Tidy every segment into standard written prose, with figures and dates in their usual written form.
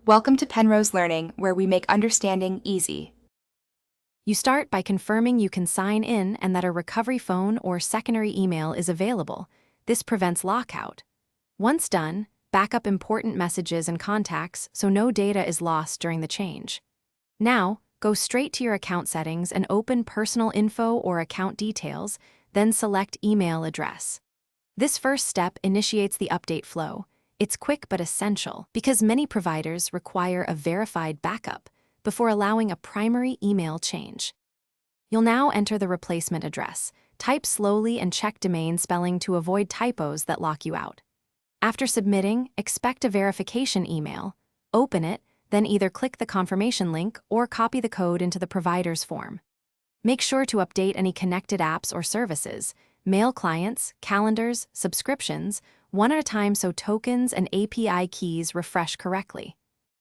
Welcome to Penrose Learning, where we make understanding easy. You start by confirming you can sign in and that a recovery phone or secondary email is available. This prevents lockout. Once done, back up important messages and contacts so no data is lost during the change. Now, go straight to your account settings and open Personal Info or Account Details, then select Email Address. This first step initiates the update flow. It's quick but essential because many providers require a verified backup before allowing a primary email change. You'll now enter the replacement address. Type slowly and check domain spelling to avoid typos that lock you out. After submitting, expect a verification email. Open it, then either click the confirmation link or copy the code into the provider's form. Make sure to update any connected apps or services, mail clients, calendars, subscriptions, one at a time so tokens and API keys refresh correctly.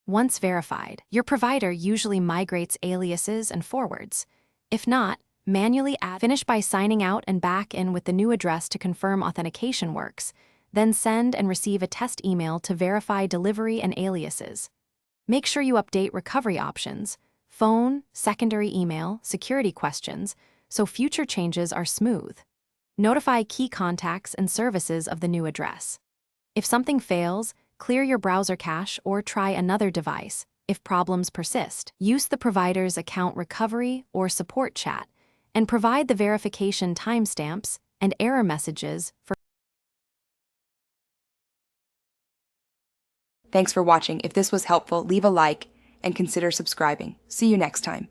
Once verified, your provider usually migrates aliases and forwards. If not, manually add. Finish by signing out and back in with the new address to confirm authentication works, then send and receive a test email to verify delivery and aliases. Make sure you update recovery options, phone, secondary email, security questions, so future changes are smooth. Notify key contacts and services of the new address. If something fails, clear your browser cache or try another device. If problems persist, use the provider's account recovery or support chat and provide the verification timestamps and error messages for. Thanks for watching. If this was helpful, leave a like and consider subscribing. See you next time.